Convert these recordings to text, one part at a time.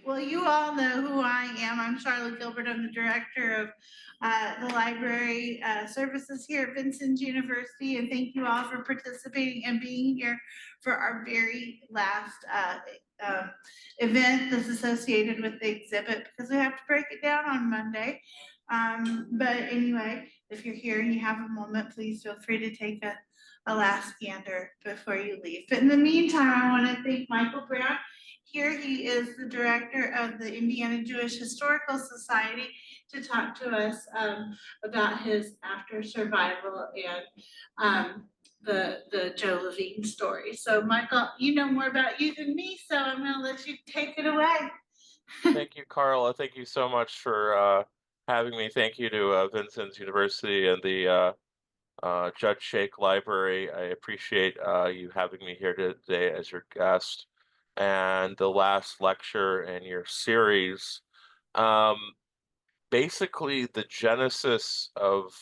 Well, you all know who I am. I'm Charlotte Gilbert. I'm the director of the library services here at Vincent University, and thank you all for participating and being here for our very last event that's associated with the exhibit because we have to break it down on Monday. But anyway, if you're here and you have a moment, please feel free to take a last gander before you leave. But in the meantime, I want to thank Michael Brown. Here he is the director of the Indiana Jewish Historical Society to talk to us about his after survival and the Joe Levine story. So Michael, you know more about you than me, so I'm going to let you take it away. Thank you, Carla. Thank you so much for having me. Thank you to Vincent's University and the Judge Shake Library. I appreciate you having me here today as your guest. And the last lecture in your series. Um, Basically, the genesis of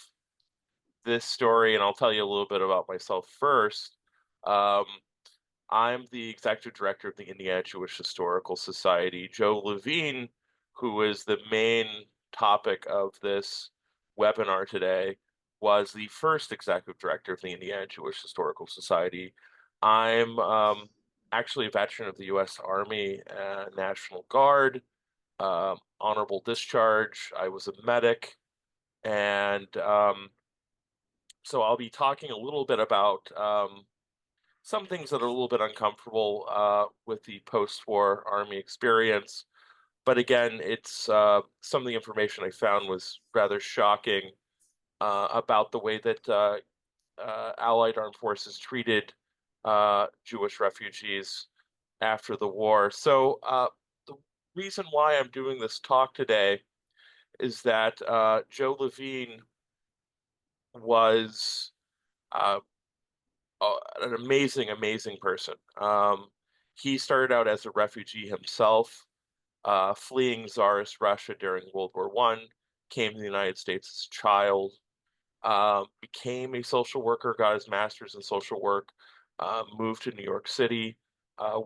this story, and I'll tell you a little bit about myself first. Um, I'm the executive director of the Indiana Jewish Historical Society. Joe Levine, who is the main topic of this webinar today, was the first executive director of the Indiana Jewish Historical Society. I'm actually a veteran of the U.S. Army and National Guard, honorable discharge. I was a medic, and so I'll be talking a little bit about some things that are a little bit uncomfortable with the post-war Army experience. But again, it's some of the information I found was rather shocking about the way that Allied armed forces treated Jewish refugees after the war. So the reason why I'm doing this talk today is that Joe Levine was uh, an amazing, amazing person. He started out as a refugee himself, fleeing Tsarist Russia during World War I, came to the United States as a child, became a social worker, got his master's in social work, moved to New York City,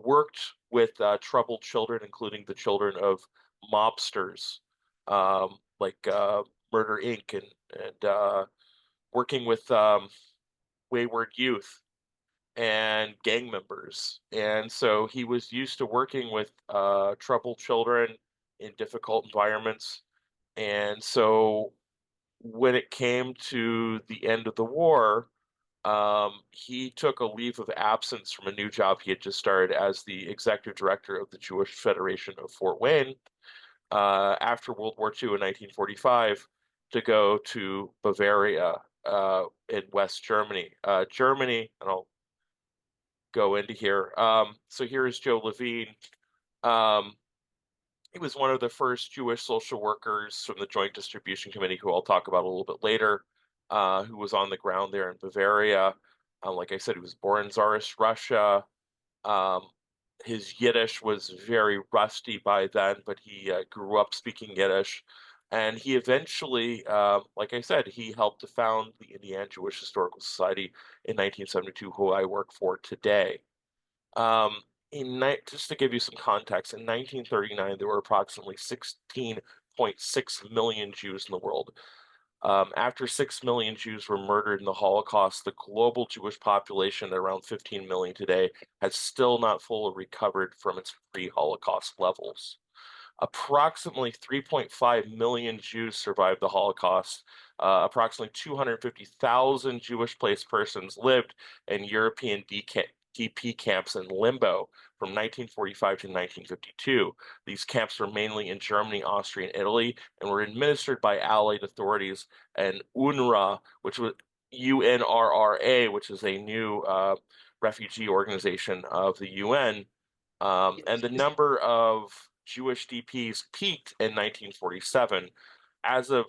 worked with troubled children, including the children of mobsters, like Murder Inc. and working with wayward youth and gang members. And so he was used to working with troubled children in difficult environments. And so when it came to the end of the war, he took a leave of absence from a new job he had just started as the executive director of the Jewish Federation of Fort Wayne after World War II in 1945 to go to Bavaria in West Germany. Germany, and I'll go into here. So here's Joe Levine. Um, he was one of the first Jewish social workers from the Joint Distribution Committee, who I'll talk about a little bit later, who was on the ground there in Bavaria. Like I said, he was born in Tsarist Russia. Um, his Yiddish was very rusty by then, but he grew up speaking Yiddish. And he eventually, like I said, he helped to found the Indiana Jewish Historical Society in 1972, who I work for today. Um, just to give you some context, in 1939, there were approximately 16.6 million Jews in the world. After 6 million Jews were murdered in the Holocaust, the global Jewish population, at around 15 million today, has still not fully recovered from its pre-Holocaust levels. Approximately 3.5 million Jews survived the Holocaust. Approximately 250,000 Jewish placed persons lived in European DP camps in limbo from 1945 to 1952. These camps were mainly in Germany, Austria, and Italy, and were administered by Allied authorities and UNRWA, which was UNRRA, which is a new refugee organization of the UN. And the number of Jewish DPs peaked in 1947. As of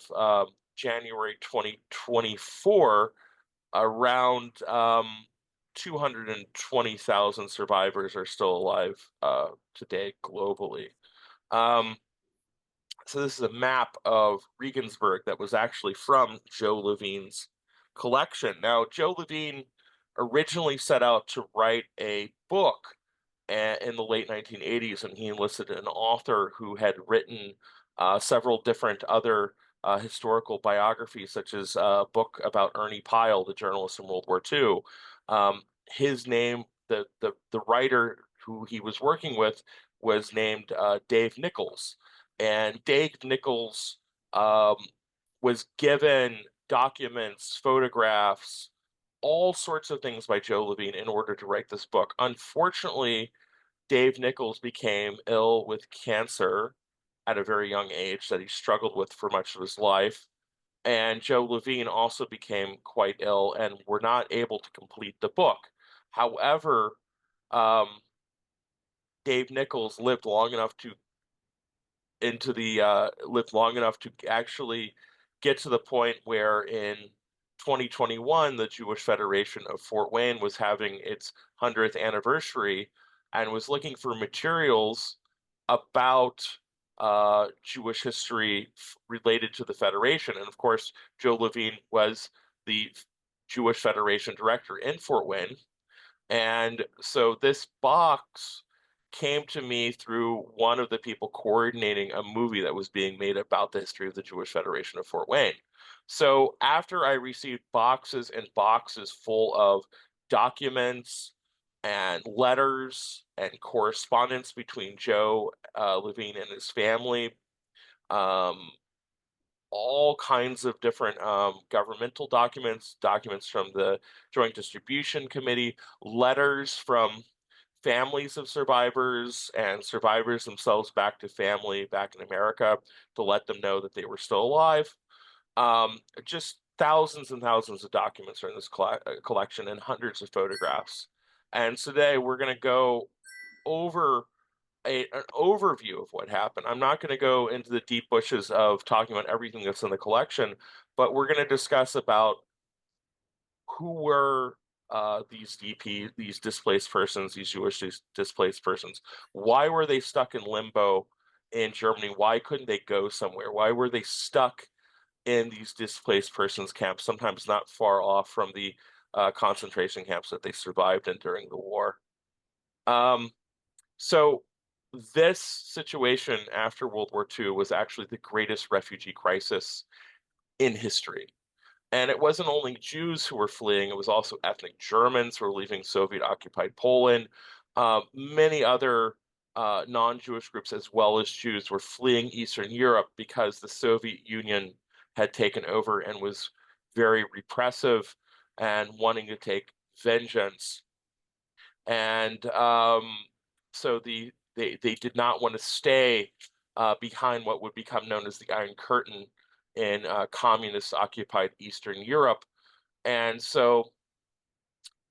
January 2024, around 220,000 survivors are still alive today globally. Um, so this is a map of Regensburg that was actually from Joe Levine's collection. Now, Joe Levine originally set out to write a book in the late 1980s, and he enlisted an author who had written several different other historical biographies, such as a book about Ernie Pyle, the journalist in World War II. His name, the writer who he was working with, was named Dave Nichols, and Dave Nichols um, was given documents, photographs, all sorts of things by Joe Levine in order to write this book. Unfortunately, Dave Nichols became ill with cancer at a very young age that he struggled with for much of his life. And Joe Levine also became quite ill and were not able to complete the book. However, um, Dave Nichols lived long enough to actually get to the point where in 2021 the Jewish Federation of Fort Wayne was having its 100th anniversary and was looking for materials about Jewish history related to the Federation. And of course, Joe Levine was the Jewish Federation director in Fort Wayne. And so this box came to me through one of the people coordinating a movie that was being made about the history of the Jewish Federation of Fort Wayne. So after I received boxes and boxes full of documents and letters and correspondence between Joe Levine and his family, um, all kinds of different governmental documents, documents from the Joint Distribution Committee, letters from families of survivors and survivors themselves back to family back in America to let them know that they were still alive. Just thousands and thousands of documents are in this collection and hundreds of photographs. And today we're going to go over an overview of what happened. I'm not going to go into the deep bushes of talking about everything that's in the collection, but we're going to discuss about who were these displaced persons, these Jewish displaced persons. Why were they stuck in limbo in Germany? Why couldn't they go somewhere? Why were they stuck in these displaced persons camps, sometimes not far off from the concentration camps that they survived in during the war? Um, so this situation after World War II was actually the greatest refugee crisis in history. And it wasn't only Jews who were fleeing, it was also ethnic Germans who were leaving Soviet-occupied Poland. Many other non-Jewish groups, as well as Jews, were fleeing Eastern Europe because the Soviet Union had taken over and was very repressive and wanting to take vengeance. And so they did not want to stay behind what would become known as the Iron Curtain in communist occupied Eastern Europe. And so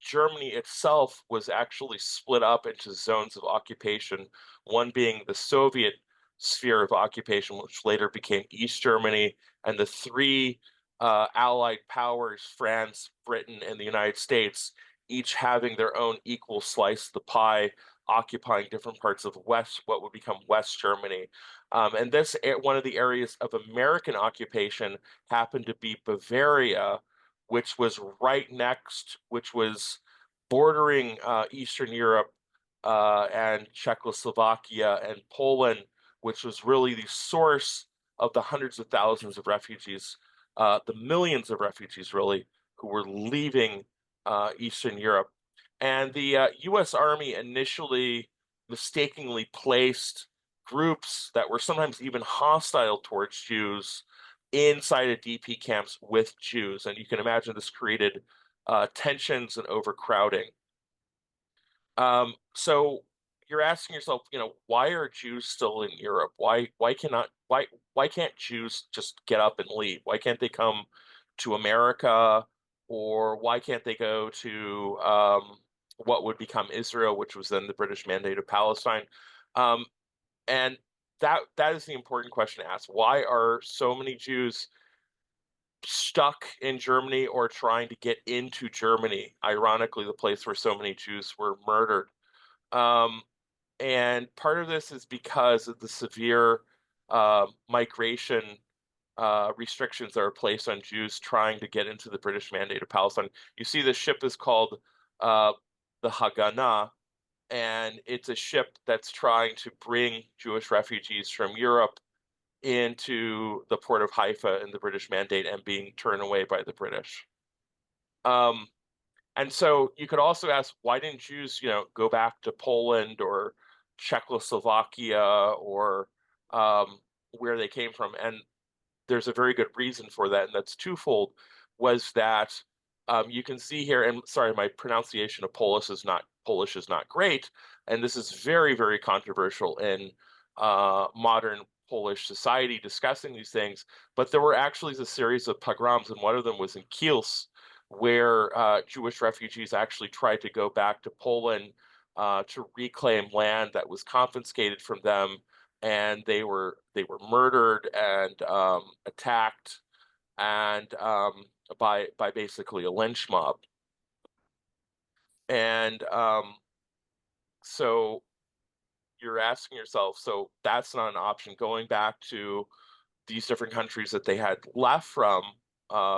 Germany itself was actually split up into zones of occupation, one being the Soviet sphere of occupation, which later became East Germany, and the three Allied powers, France, Britain, and the United States, each having their own equal slice of the pie, occupying different parts of what would become West Germany. And this, one of the areas of American occupation happened to be Bavaria, which was bordering Eastern Europe and Czechoslovakia and Poland, which was really the source of the hundreds of thousands of refugees, the millions of refugees really, who were leaving Eastern Europe. And the US Army initially mistakenly placed groups that were sometimes even hostile towards Jews inside of DP camps with Jews. And you can imagine this created tensions and overcrowding. So you're asking yourself, why are Jews still in Europe? Why can't Jews just get up and leave? Why can't they come to America, or why can't they go to what would become Israel, which was then the British Mandate of Palestine? Um, and that is the important question to ask. Why are so many Jews stuck in Germany or trying to get into Germany? Ironically, the place where so many Jews were murdered. Um, and part of this is because of the severe migration restrictions that are placed on Jews trying to get into the British Mandate of Palestine. You see, the ship is called uh, the Haganah, and it's a ship that's trying to bring Jewish refugees from Europe into the port of Haifa in the British Mandate and being turned away by the British. Um, and so you could also ask, why didn't Jews, go back to Poland or Czechoslovakia or where they came from? And there's a very good reason for that, and that's twofold. Was that you can see here, and sorry, my pronunciation of Polish is not great, and this is very, very controversial in modern Polish society discussing these things. But there were actually a series of pogroms, and one of them was in Kielce, where Jewish refugees actually tried to go back to Poland to reclaim land that was confiscated from them, and they were murdered and attacked and by basically a lynch mob. And so you're asking yourself, so that's not an option. Going back to these different countries that they had left from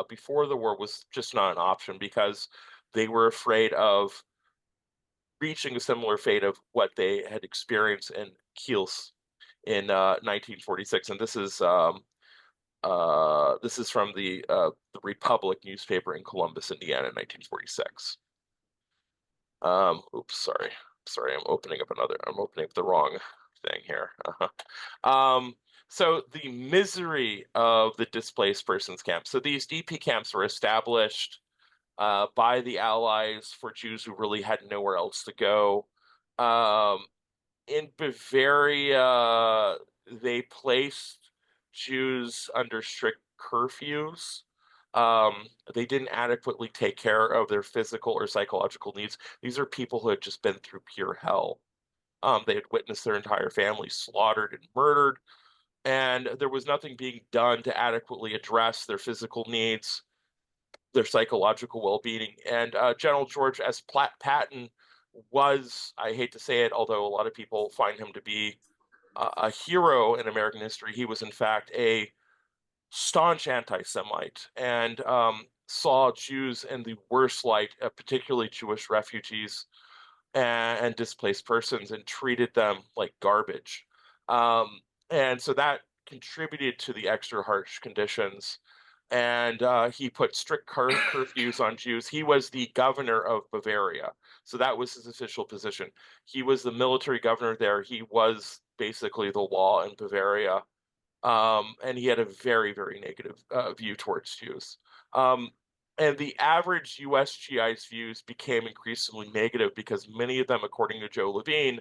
before the war was just not an option because they were afraid of reaching a similar fate of what they had experienced in Kielce in 1946. And this is from the Republic newspaper in Columbus, Indiana, in 1946. Oops, sorry, I'm opening up the wrong thing here. Um, so the misery of the displaced persons camp. So these DP camps were established by the Allies for Jews who really had nowhere else to go. In Bavaria, they placed Jews under strict curfews. They didn't adequately take care of their physical or psychological needs. These are people who had just been through pure hell. They had witnessed their entire family slaughtered and murdered, and there was nothing being done to adequately address their physical needs, their psychological well-being. And General George S. Patton was, I hate to say it, although a lot of people find him to be a hero in American history, he was in fact a staunch anti-Semite and saw Jews in the worst light, particularly Jewish refugees and displaced persons, and treated them like garbage. And so that contributed to the extra harsh conditions. And he put strict curfews on Jews. He was the governor of Bavaria, so that was his official position. He was the military governor there. He was basically the law in Bavaria, and he had a very, very negative view towards Jews. Um, and the average US GI's views became increasingly negative because many of them, according to Joe Levine,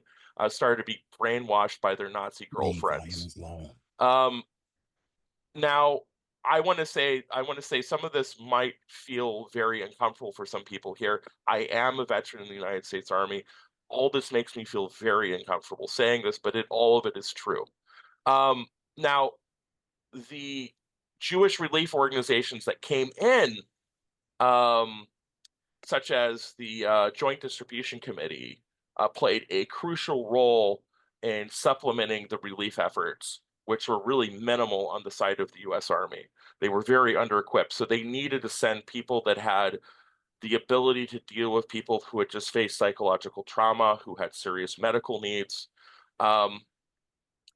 started to be brainwashed by their Nazi girlfriends. Um, Now, I want to say some of this might feel very uncomfortable for some people here. I am a veteran in the United States Army. All this makes me feel very uncomfortable saying this, but all of it is true. Now, the Jewish relief organizations that came in, um, such as the Joint Distribution Committee, played a crucial role in supplementing the relief efforts, which were really minimal on the side of the U.S. Army. They were very under-equipped, so they needed to send people that had the ability to deal with people who had just faced psychological trauma, who had serious medical needs. Um,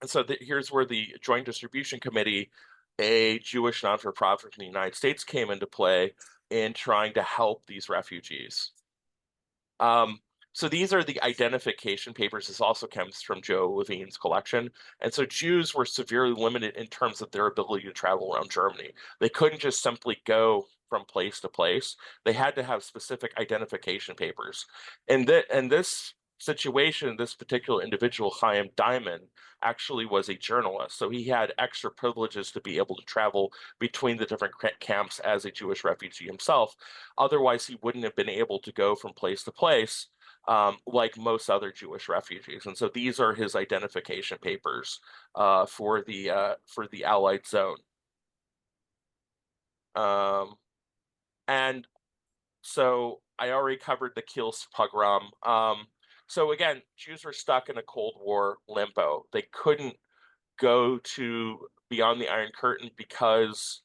and so here's where the Joint Distribution Committee, a Jewish non-for-profit in the United States, came into play in trying to help these refugees. So these are the identification papers. This also comes from Joe Levine's collection. And so Jews were severely limited in terms of their ability to travel around Germany. They couldn't just simply go from place to place. They had to have specific identification papers. And this situation, this particular individual, Chaim Diamond, actually was a journalist. So he had extra privileges to be able to travel between the different camps as a Jewish refugee himself. Otherwise, he wouldn't have been able to go from place to place like most other Jewish refugees. And so these are his identification papers for the Allied zone. And so I already covered the Kielce pogrom. So again, Jews were stuck in a Cold War limbo. They couldn't go to beyond the Iron Curtain because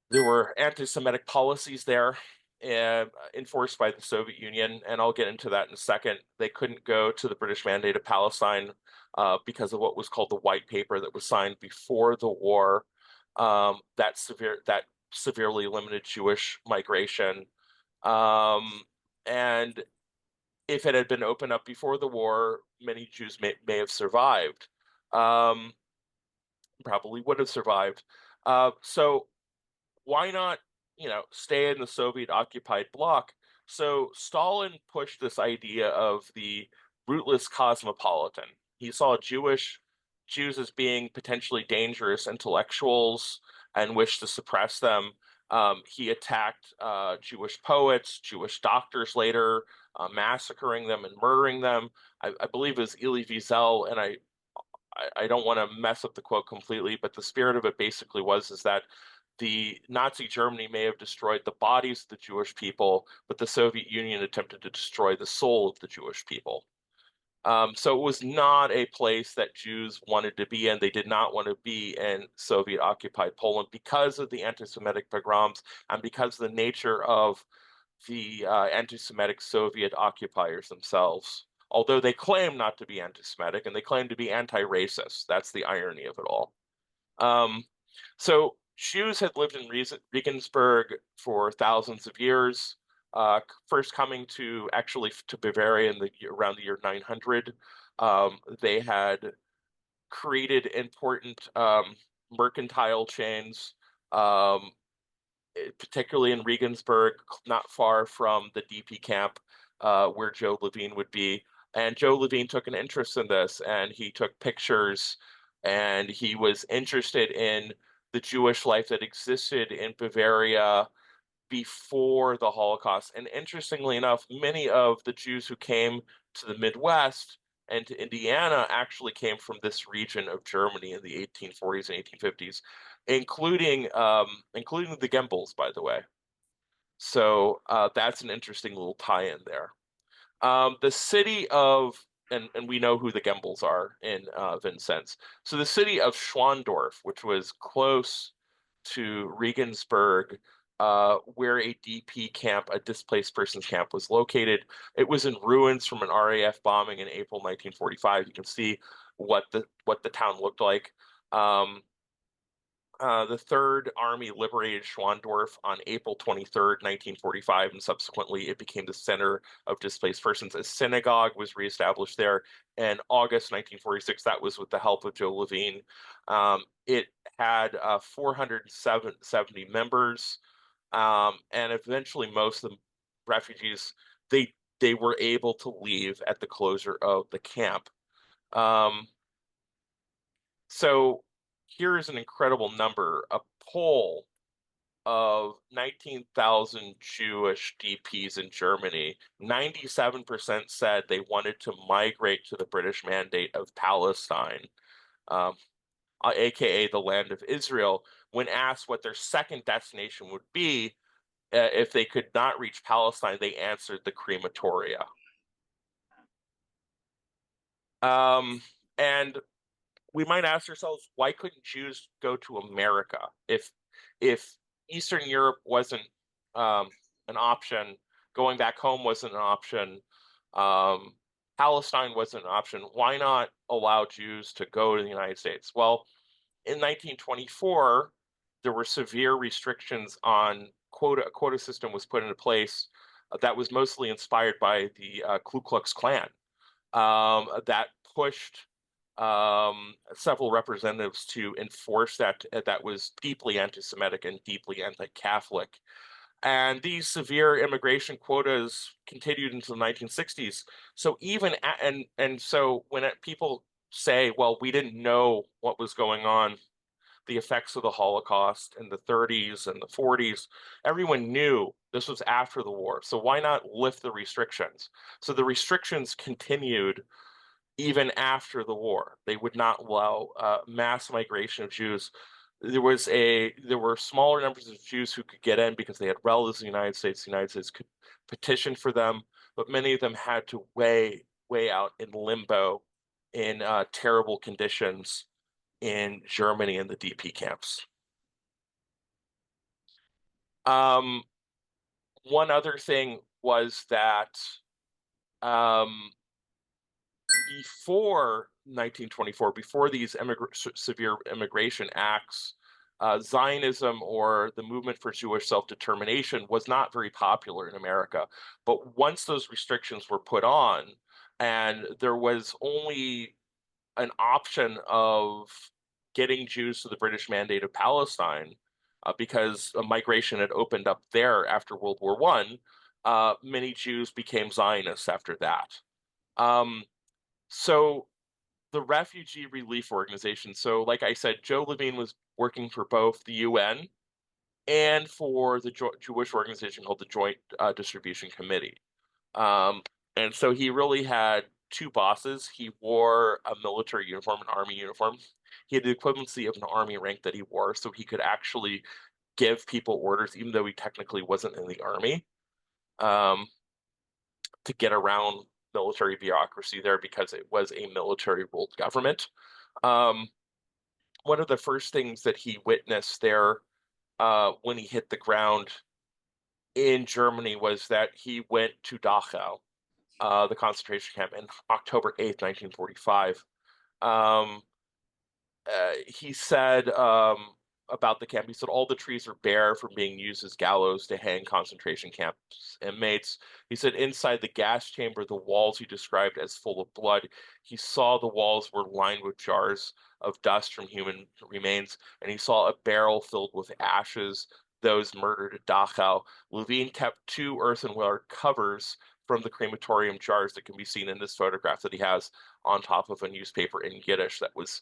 there were anti-Semitic policies there, enforced by the Soviet Union, and I'll get into that in a second. They couldn't go to the British Mandate of Palestine because of what was called the White Paper that was signed before the war, that severely limited Jewish migration. And if it had been opened up before the war, many Jews may have survived. Um, Probably would have survived. So why not, stay in the Soviet occupied bloc? So Stalin pushed this idea of the rootless cosmopolitan. He saw Jews as being potentially dangerous intellectuals and wished to suppress them. He attacked Jewish poets, Jewish doctors later, massacring them and murdering them. I believe it was Elie Wiesel, and I don't want to mess up the quote completely, but the spirit of it basically was is that the Nazi Germany may have destroyed the bodies of the Jewish people, but the Soviet Union attempted to destroy the soul of the Jewish people. So it was not a place that Jews wanted to be in. They did not want to be in Soviet-occupied Poland because of the anti-Semitic pogroms and because of the nature of the anti-Semitic Soviet occupiers themselves. Although they claim not to be anti-Semitic and they claim to be anti-racist. That's the irony of it all. Um, so Jews had lived in Regensburg for thousands of years, first coming to actually to Bavaria around the year 900. They had created important mercantile chains, um, particularly in Regensburg, not far from the DP camp where Joe Levine would be. And Joe Levine took an interest in this, and he took pictures, and he was interested in the Jewish life that existed in Bavaria before the Holocaust. And interestingly enough, many of the Jews who came to the Midwest and to Indiana actually came from this region of Germany in the 1840s and 1850s, including the Gembels, by the way. So that's an interesting little tie-in there. The city of and we know who the Gembels are in Vincennes. So the city of Schwandorf, which was close to Regensburg, where a DP camp, a displaced persons camp, was located. It was in ruins from an RAF bombing in April 1945. You can see what the town looked like. The Third Army liberated Schwandorf on April 23rd, 1945, and subsequently it became the center of displaced persons. A synagogue was reestablished there in August 1946. That was with the help of Joe Levine. It had 470 members, and eventually most of the refugees, they were able to leave at the closure of the camp. Um, so here's an incredible number. A poll of 19,000 Jewish DPs in Germany, 97% said they wanted to migrate to the British Mandate of Palestine, um, aka the land of Israel. When asked what their second destination would be, if they could not reach Palestine, they answered the crematoria. And we might ask ourselves, why couldn't Jews go to America if Eastern Europe wasn't um, an option, going back home wasn't an option, um, Palestine wasn't an option? Why not allow Jews to go to the United States? Well, in 1924, there were severe restrictions on quota. A quota system was put into place that was mostly inspired by the Ku Klux Klan, that pushed several representatives to enforce that was deeply anti-Semitic and deeply anti-Catholic. And these severe immigration quotas continued into the 1960s. So and so when people say, well, we didn't know what was going on, the effects of the Holocaust in the 30s and the 40s, everyone knew this was after the war. So why not lift the restrictions? So the restrictions continued even after the war. They would not allow mass migration of Jews. There were smaller numbers of Jews who could get in because they had relatives in the United States. The United States could petition for them, but many of them had to way out in limbo in terrible conditions in Germany in the DP camps. Um, One other thing was that um, before 1924, before these severe immigration acts, Zionism, or the movement for Jewish self-determination, was not very popular in America. But once those restrictions were put on, and there was only an option of getting Jews to the British Mandate of Palestine, because a migration had opened up there after World War I, many Jews became Zionists after that. Um, so the refugee relief organization. So, like I said, Joe Levine was working for both the UN and for the Jewish organization called the Joint Distribution Committee. Um, and so he really had two bosses. He wore a military uniform, an army uniform. He had the equivalency of an army rank that he wore, so he could actually give people orders, even though he technically wasn't in the army, um, to get around military bureaucracy there because it was a military ruled government. Um, One of the first things that he witnessed there, when he hit the ground in Germany, was that he went to Dachau, the concentration camp, in October 8th, 1945. Um, he said, about the camp, he said all the trees are bare from being used as gallows to hang concentration camps inmates. He said inside the gas chamber, the walls he described as full of blood. He saw the walls were lined with jars of dust from human remains, and he saw a barrel filled with ashes, those murdered at Dachau. Levine kept two earthenware covers from the crematorium jars that can be seen in this photograph that he has on top of a newspaper in Yiddish that was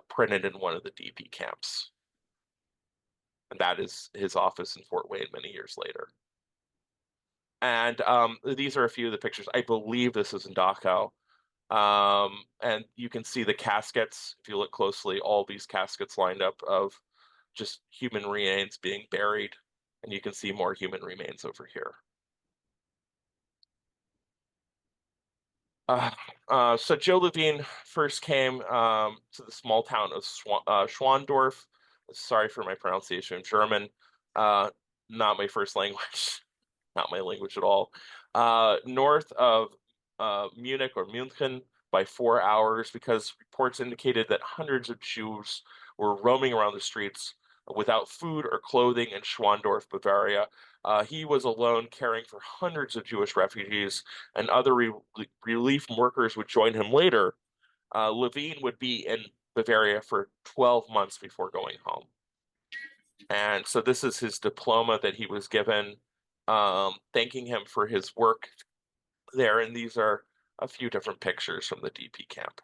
printed in one of the DP camps. And that is his office in Fort Wayne many years later. And these are a few of the pictures. I believe this is in Dachau. And you can see the caskets, if you look closely, all these caskets lined up of just human remains being buried. And you can see more human remains over here. So Joe Levine first came to the small town of Schwandorf. Sorry for my pronunciation of German. Uh, Not my first language, not my language at all. North of Munich, or München, by 4 hours, because reports indicated that hundreds of Jews were roaming around the streets without food or clothing in Schwandorf, Bavaria. He was alone, caring for hundreds of Jewish refugees, and other relief workers would join him later. Levine would be in Bavaria for 12 months before going home. And so this is his diploma that he was given, thanking him for his work there. And these are a few different pictures from the DP camp.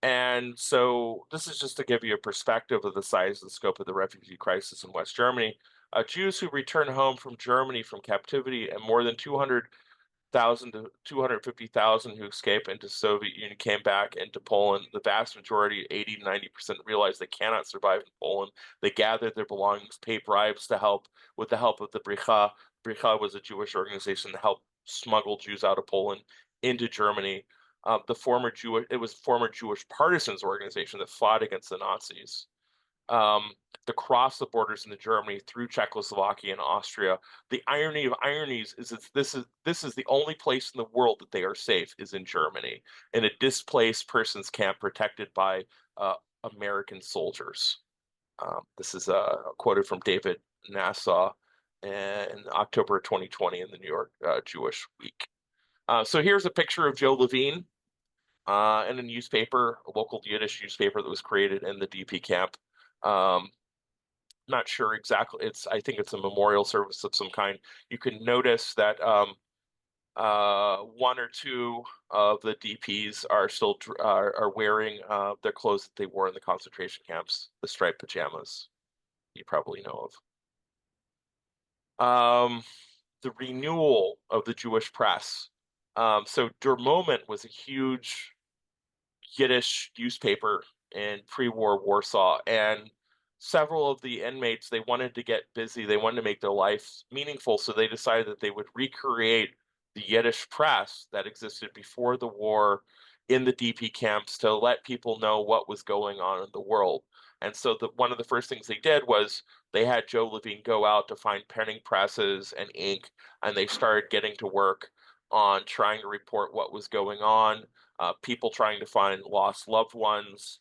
And so this is just to give you a perspective of the size and scope of the refugee crisis in West Germany. Jews who return home from Germany from captivity, and more than 200,000 to 250,000 who escaped into Soviet Union came back into Poland. The vast majority, 80 to 90%, realized they cannot survive in Poland. They gathered their belongings, paid bribes to help, with the help of the Bricha. Bricha was a Jewish organization that helped smuggle Jews out of Poland into Germany. It was a former Jewish partisans organization that fought against the Nazis. To cross the borders into Germany through Czechoslovakia and Austria. The irony of ironies is that this is the only place in the world that they are safe, is in Germany, in a displaced persons camp protected by American soldiers. This is quoted from David Nassau in October 2020 in the New York Jewish Week. So here's a picture of Joe Levine in a newspaper, a local Yiddish newspaper that was created in the DP camp. Not sure exactly. I think it's a memorial service of some kind. You can notice that one or two of the DPs are still are wearing their clothes that they wore in the concentration camps, the striped pajamas you probably know of. The renewal of the Jewish press. So Der Moment was a huge Yiddish newspaper in pre-war Warsaw, and several of the inmates, they wanted to get busy, they wanted to make their life meaningful, so they decided that they would recreate the Yiddish press that existed before the war in the DP camps to let people know what was going on in the world. And so one of the first things they did was they had Joe Levine go out to find printing presses and ink, and they started getting to work on trying to report what was going on, people trying to find lost loved ones,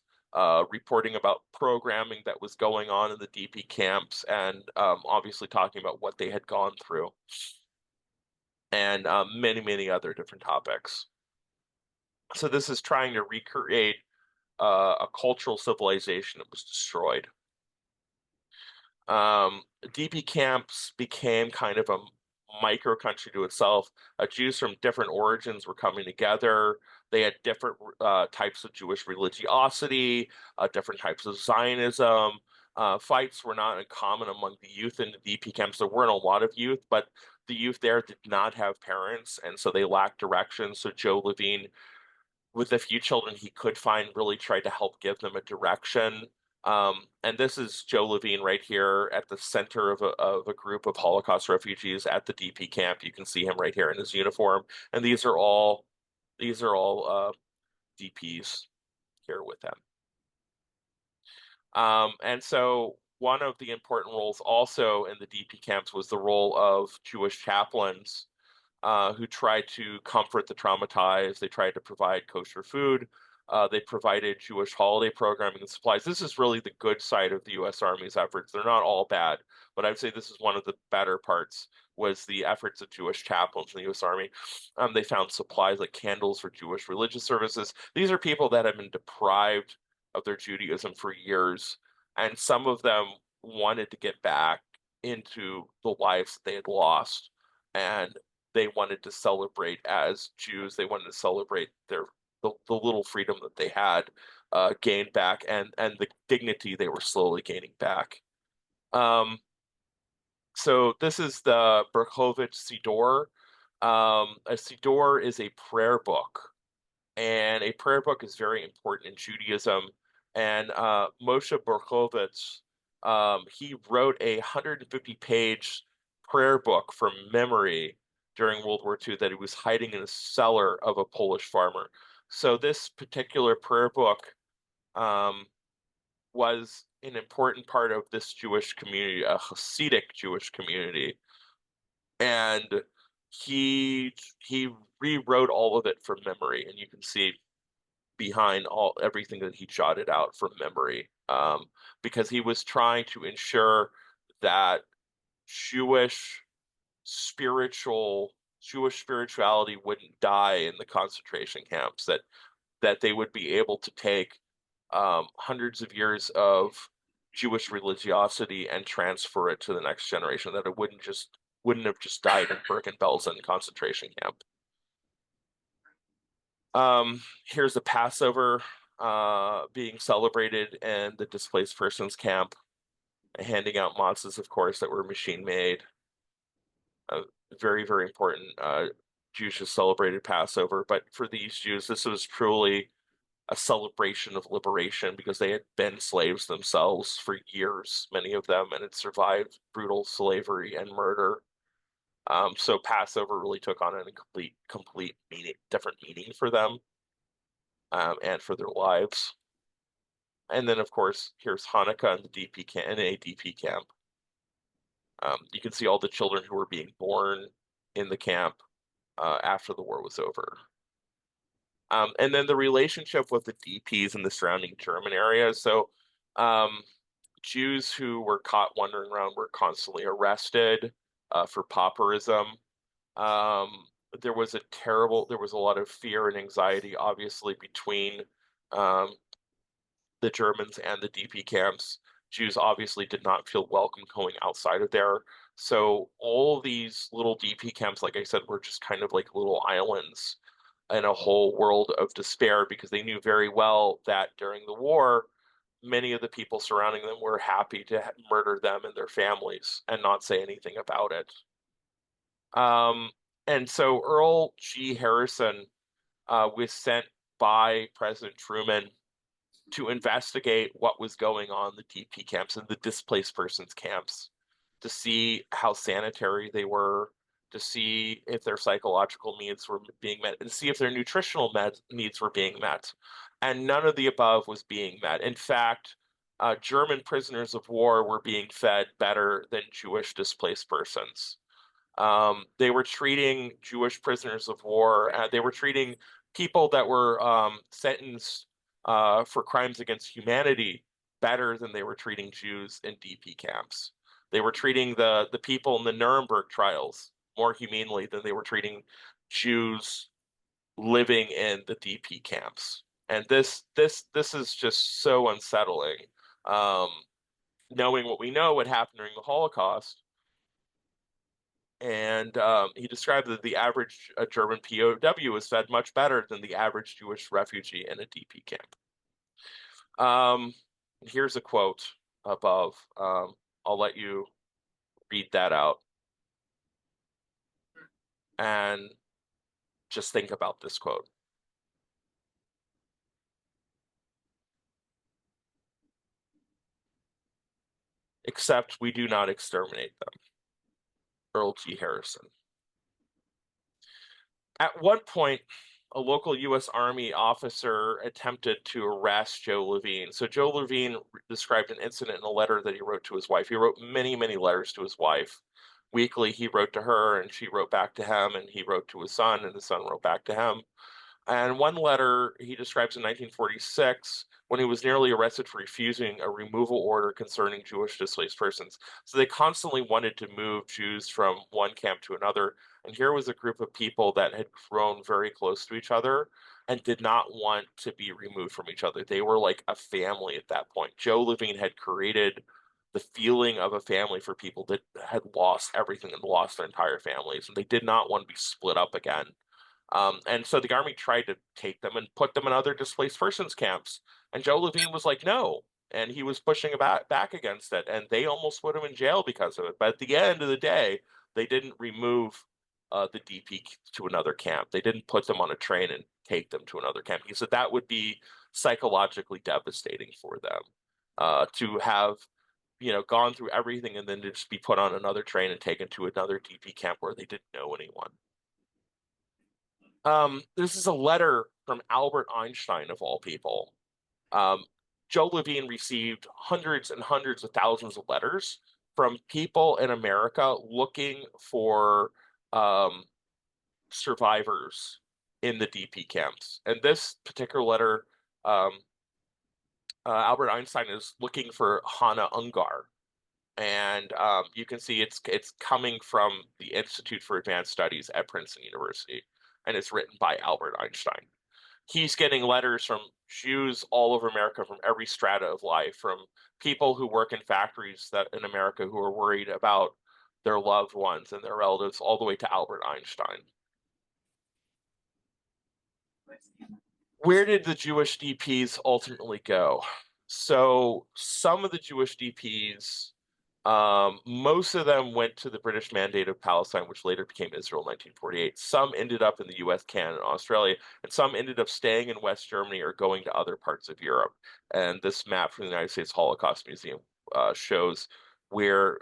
reporting about programming that was going on in the DP camps, and obviously talking about what they had gone through, and many, many other different topics. So this is trying to recreate a cultural civilization that was destroyed. DP camps became kind of a micro country to itself. Jews from different origins were coming together. They had different types of Jewish religiosity, different types of Zionism. Fights were not uncommon among the youth in the DP camps. There weren't a lot of youth, but the youth there did not have parents, and so they lacked direction. So Joe Levine, with the few children he could find, really tried to help give them a direction. And this is Joe Levine right here at the center of a group of Holocaust refugees at the DP camp. You can see him right here in his uniform, and these are all DPs here with him. And so one of the important roles also in the DP camps was the role of Jewish chaplains who tried to comfort the traumatized. They tried to provide kosher food. They provided Jewish holiday programming and supplies. This is really the good side of the U.S. Army's efforts. They're not all bad, but I would say this is one of the better parts, was the efforts of Jewish chaplains in the U.S. Army. They found supplies like candles for Jewish religious services. These are people that have been deprived of their Judaism for years, and some of them wanted to get back into the lives that they had lost. And they wanted to celebrate as Jews. They wanted to celebrate the little freedom that they had gained back, and the dignity they were slowly gaining back. So this is the Berkovich Siddur. A Siddur is a prayer book, and a prayer book is very important in Judaism. And Moshe Berkovich, he wrote a 150-page prayer book from memory during World War II that he was hiding in a cellar of a Polish farmer. So this particular prayer book was an important part of this Jewish community, a Hasidic Jewish community, and he rewrote all of it from memory, and you can see behind everything that he jotted out from memory, because he was trying to ensure that Jewish spirituality wouldn't die in the concentration camps, that they would be able to take hundreds of years of Jewish religiosity and transfer it to the next generation, that it wouldn't have just died in Bergen-Belsen concentration camp. Here's the Passover being celebrated in the displaced persons camp, handing out matzahs, of course, that were machine made. Very, very important. Jews just celebrated Passover, but for these Jews, this was truly a celebration of liberation, because they had been slaves themselves for years, many of them, and had survived brutal slavery and murder. So Passover really took on a complete different meaning for them, and for their lives. And then, of course, here's Hanukkah in the DP camp, in a DP camp. You can see all the children who were being born in the camp after the war was over. And then the relationship with the DPs in the surrounding German areas. So Jews who were caught wandering around were constantly arrested for pauperism. There was a lot of fear and anxiety, obviously, between the Germans and the DP camps. Jews obviously did not feel welcome going outside of there. So all these little DP camps, like I said, were just kind of like little islands in a whole world of despair, because they knew very well that during the war, many of the people surrounding them were happy to murder them and their families and not say anything about it. And so Earl G. Harrison was sent by President Truman to investigate what was going on in the DP camps and the displaced persons camps, to see how sanitary they were, to see if their psychological needs were being met, and see if their nutritional needs were being met. And none of the above was being met. In fact, German prisoners of war were being fed better than Jewish displaced persons. They were treating Jewish prisoners of war, they were treating people that were sentenced for crimes against humanity better than they were treating Jews in DP camps. They were treating the people in the Nuremberg trials more humanely than they were treating Jews living in the DP camps. And this is just so unsettling. Um, Knowing what we know, what happened during the Holocaust, and he described that the average German POW was fed much better than the average Jewish refugee in a DP camp. Here's a quote above. I'll let you read that out and just think about this quote. Except we do not exterminate them. Earl G. Harrison. At one point, a local U.S. Army officer attempted to arrest Joe Levine. So Joe Levine described an incident in a letter that he wrote to his wife. He wrote many, many letters to his wife. Weekly, he wrote to her, and she wrote back to him, and he wrote to his son, and his son wrote back to him. And one letter he describes in 1946 when he was nearly arrested for refusing a removal order concerning Jewish displaced persons. So they constantly wanted to move Jews from one camp to another. And here was a group of people that had grown very close to each other and did not want to be removed from each other. They were like a family at that point. Joe Levine had created the feeling of a family for people that had lost everything and lost their entire families. And they did not want to be split up again. And so the army tried to take them and put them in other displaced persons camps. And Joe Levine was like, no. And he was pushing back against it. And they almost put him in jail because of it. But at the end of the day, they didn't remove the DP to another camp. They didn't put them on a train and take them to another camp. He said that would be psychologically devastating for them to have, gone through everything and then to just be put on another train and taken to another DP camp where they didn't know anyone. This is a letter from Albert Einstein, of all people. Joe Levine received hundreds and hundreds of thousands of letters from people in America looking for survivors in the DP camps. And this particular letter, Albert Einstein is looking for Hannah Ungar. And you can see it's coming from the Institute for Advanced Studies at Princeton University, and it's written by Albert Einstein. He's getting letters from Jews all over America, from every strata of life, from people who work in factories that in America who are worried about their loved ones and their relatives, all the way to Albert Einstein. Where did the Jewish DPs ultimately go? So some of the Jewish DPs, most of them went to the British Mandate of Palestine, which later became Israel in 1948. Some ended up in the US, Canada, and Australia, and some ended up staying in West Germany or going to other parts of Europe. And this map from the United States Holocaust Museum shows where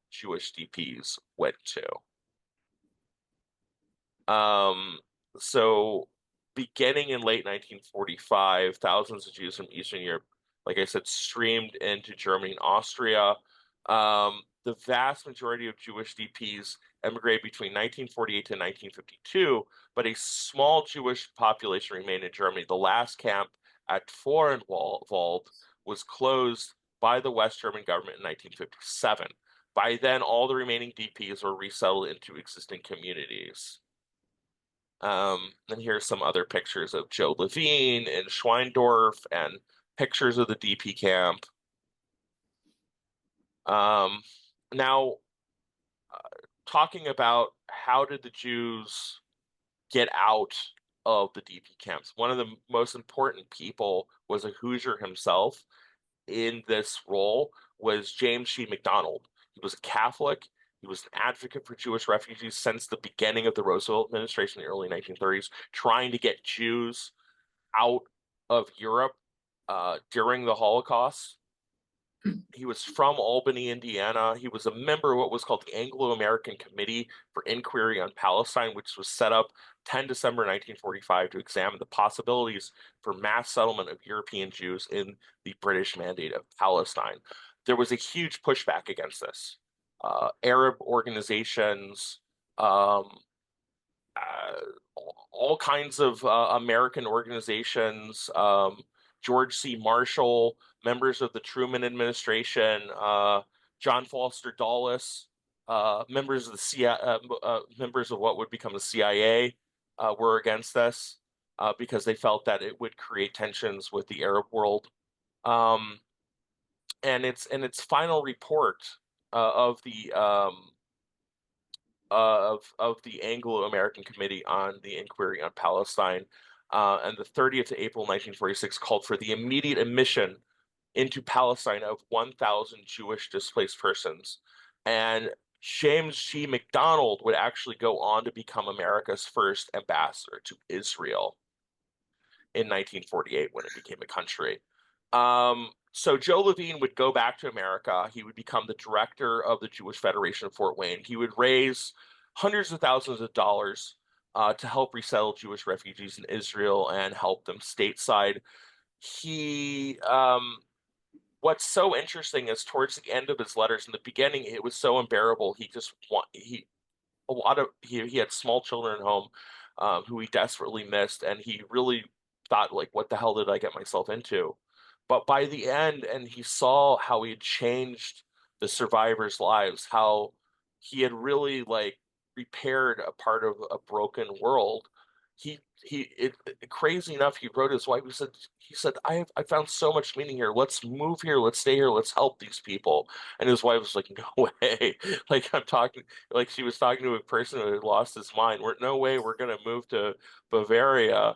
Jewish DPs went to. So beginning in late 1945, thousands of Jews from Eastern Europe, like I said, streamed into Germany and Austria. The vast majority of Jewish DPs emigrated between 1948 to 1952, but a small Jewish population remained in Germany. The last camp at Vorenwald was closed by the West German government in 1957. By then, all the remaining DPs were resettled into existing communities. And here's some other pictures of Joe Levine and Schweindorf and pictures of the DP camp. Now, talking about how did the Jews get out of the DP camps, one of the most important people was a Hoosier himself in this role was James G. McDonald. He was a Catholic. He was an advocate for Jewish refugees since the beginning of the Roosevelt administration in the early 1930s, trying to get Jews out of Europe during the Holocaust. He was from Albany, Indiana. He was a member of what was called the Anglo-American Committee for Inquiry on Palestine, which was set up 10 December 1945 to examine the possibilities for mass settlement of European Jews in the British Mandate of Palestine. There was a huge pushback against this. Arab organizations, um, all kinds of American organizations, George C. Marshall, members of the Truman administration, John Foster Dulles, members of the members of what would become the CIA, were against this because they felt that it would create tensions with the Arab world. And its final report of the the Anglo-American Committee on the Inquiry on Palestine, and the 30th of April 1946 called for the immediate admission into Palestine of 1,000 Jewish displaced persons. And James G. McDonald would actually go on to become America's first ambassador to Israel in 1948 when it became a country. So Joe Levine would go back to America. He would become the director of the Jewish Federation of Fort Wayne. He would raise hundreds of thousands of dollars to help resettle Jewish refugees in Israel and help them stateside. He, what's so interesting is towards the end of his letters, in the beginning, it was so unbearable. He had small children at home who he desperately missed, and he really thought, like, what the hell did I get myself into? But by the end, and he saw how he had changed the survivors' lives, how he had really like repaired a part of a broken world. Crazy enough, he wrote his wife. He said, I found so much meaning here. Let's move here. Let's stay here. Let's help these people. And his wife was like, no way. Like I'm talking, like she was talking to a person who had lost his mind. No way we're gonna move to Bavaria.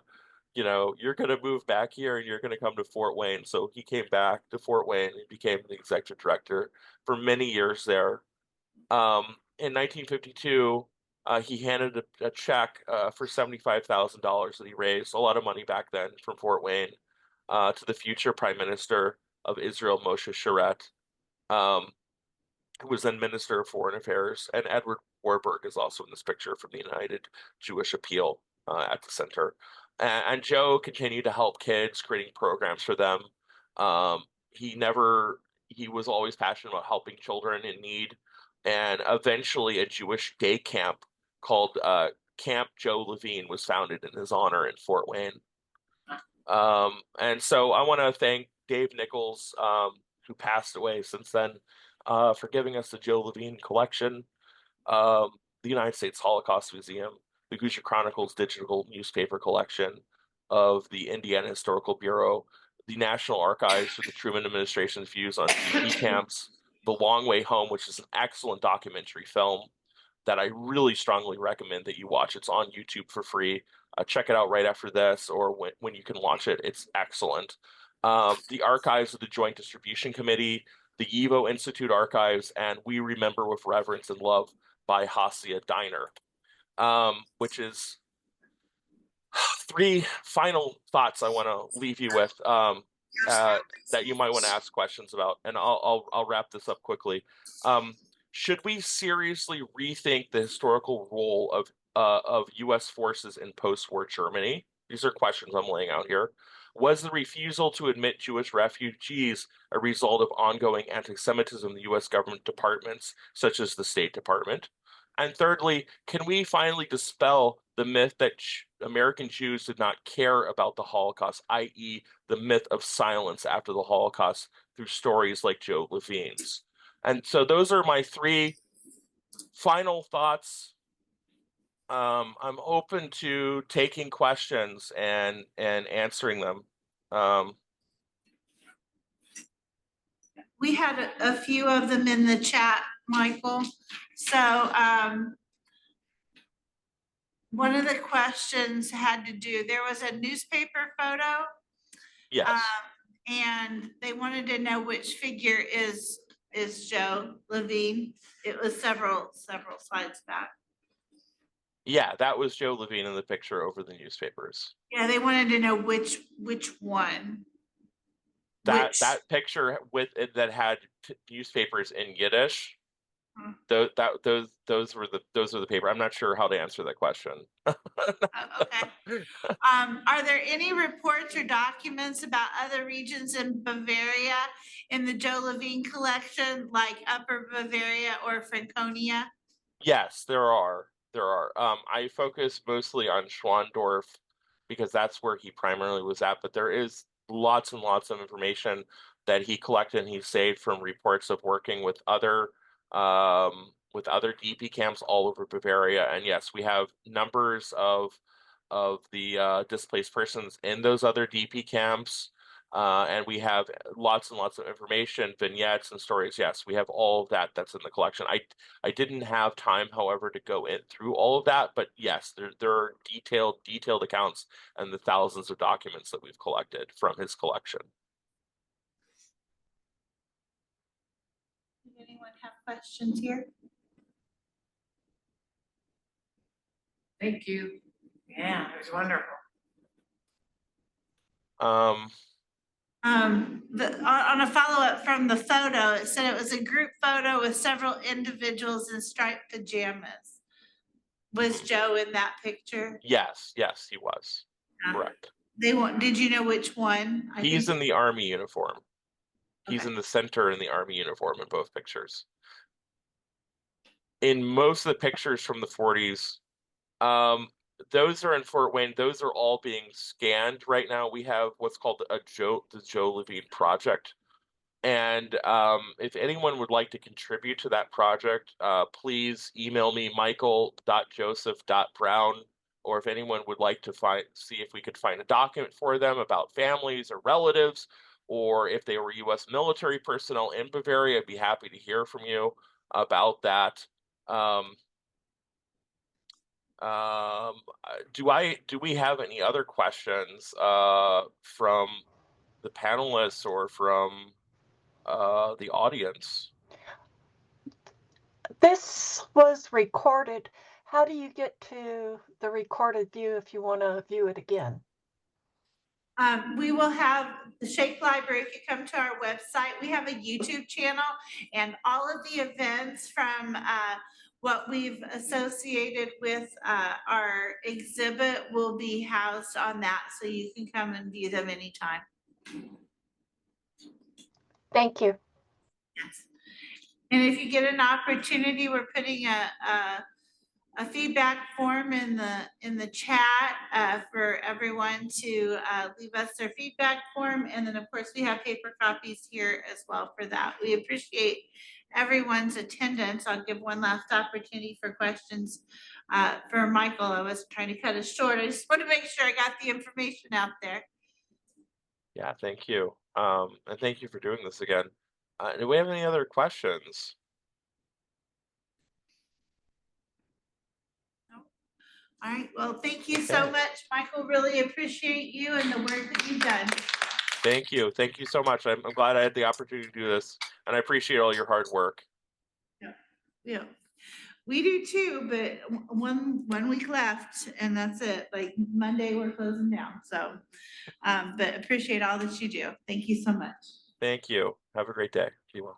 You're going to move back here and you're going to come to Fort Wayne. So he came back to Fort Wayne and became the executive director for many years there. In 1952, he handed a check for $75,000 that he raised, a lot of money back then from Fort Wayne, to the future Prime Minister of Israel, Moshe Sharett, um, who was then Minister of Foreign Affairs. And Edward Warburg is also in this picture from the United Jewish Appeal at the center. And Joe continued to help kids, creating programs for them. He never, he was always passionate about helping children in need. And eventually, a Jewish day camp called Camp Joe Levine was founded in his honor in Fort Wayne. And so I want to thank Dave Nichols, who passed away since then, for giving us the Joe Levine collection, um, the United States Holocaust Museum, the Hoosier Chronicles digital newspaper collection of the Indiana Historical Bureau, the National Archives for the Truman administration's views on GP camps, The Long Way Home, which is an excellent documentary film that I really strongly recommend that you watch. It's on YouTube for free. Check it out right after this or when you can watch it. It's excellent. The archives of the Joint Distribution Committee, the YIVO Institute archives, and We Remember with Reverence and Love by Hasia Diner, which is three final thoughts I want to leave you with that you might want to ask questions about, and I'll wrap this up quickly. Should we seriously rethink the historical role of U.S. forces in post-war Germany? These are questions I'm laying out here. Was the refusal to admit Jewish refugees a result of ongoing anti-Semitism in the U.S. government departments, such as the State Department? And thirdly, can we finally dispel the myth that American Jews did not care about the Holocaust, i.e., the myth of silence after the Holocaust through stories like Joe Levine's? And so those are my three final thoughts. I'm open to taking questions and answering them. We had a few of them in the chat, Michael. So one of the questions had to do, there was a newspaper photo. Yes. And they wanted to know which figure is Joe Levine. It was several slides back. Yeah, that was Joe Levine in the picture over the newspapers. Yeah, they wanted to know which one. Which, that picture with it that had newspapers in Yiddish. Hmm. Those were the paper. I'm not sure how to answer that question. Okay. Are there any reports or documents about other regions in Bavaria in the Joe Levine collection, like Upper Bavaria or Franconia? Yes, there are. There are. I focus mostly on Schwandorf because that's where he primarily was at, but there is lots and lots of information that he collected and he saved from reports of working with other DP camps all over Bavaria. And yes, we have numbers of the displaced persons in those other DP camps. And we have lots and lots of information, vignettes and stories. Yes, we have all of that that's in the collection. I didn't have time, however, to go in through all of that, but yes, there are detailed accounts and the thousands of documents that we've collected from his collection. Does anyone have questions here? Thank you. Yeah, it was wonderful. Um, On a follow-up from the photo, it said it was a group photo with several individuals in striped pajamas. Was Joe in that picture? yes, he was. Yeah. Correct. Did you know which one? He's in the army uniform. He's Okay. in the center in the army uniform in both pictures. In most of the pictures from the 40s, those are in Fort Wayne. Those are all being scanned right now. We have what's called the Joe Levine Project. And if anyone would like to contribute to that project, please email me, michael.joseph.brown, or if anyone would like to see if we could find a document for them about families or relatives, or if they were U.S. military personnel in Bavaria, I'd be happy to hear from you about that. Do we have any other questions from the panelists or from the audience? This was recorded. How do you get to the recorded view if you want to view it again? We will have the Shake Library. If you come to our website, we have a YouTube channel, and all of the events from what we've associated with our exhibit will be housed on that, so you can come and view them anytime. Thank you. Yes. And if you get an opportunity, we're putting a feedback form in the chat for everyone to leave us their feedback form. And then of course we have paper copies here as well for that. We appreciate everyone's attendance. I'll give one last opportunity for questions for Michael. I was trying to cut it short. I just want to make sure I got the information out there. Yeah, thank you. And thank you for doing this again. Do we have any other questions? All right, well, thank you so much, Michael. Really appreciate you and the work that you've done. Thank you. Thank you so much. I'm glad I had the opportunity to do this, and I appreciate all your hard work. Yeah, we do too, but one week left and that's it. Like Monday, we're closing down. So, but appreciate all that you do. Thank you so much. Thank you. Have a great day. Be well.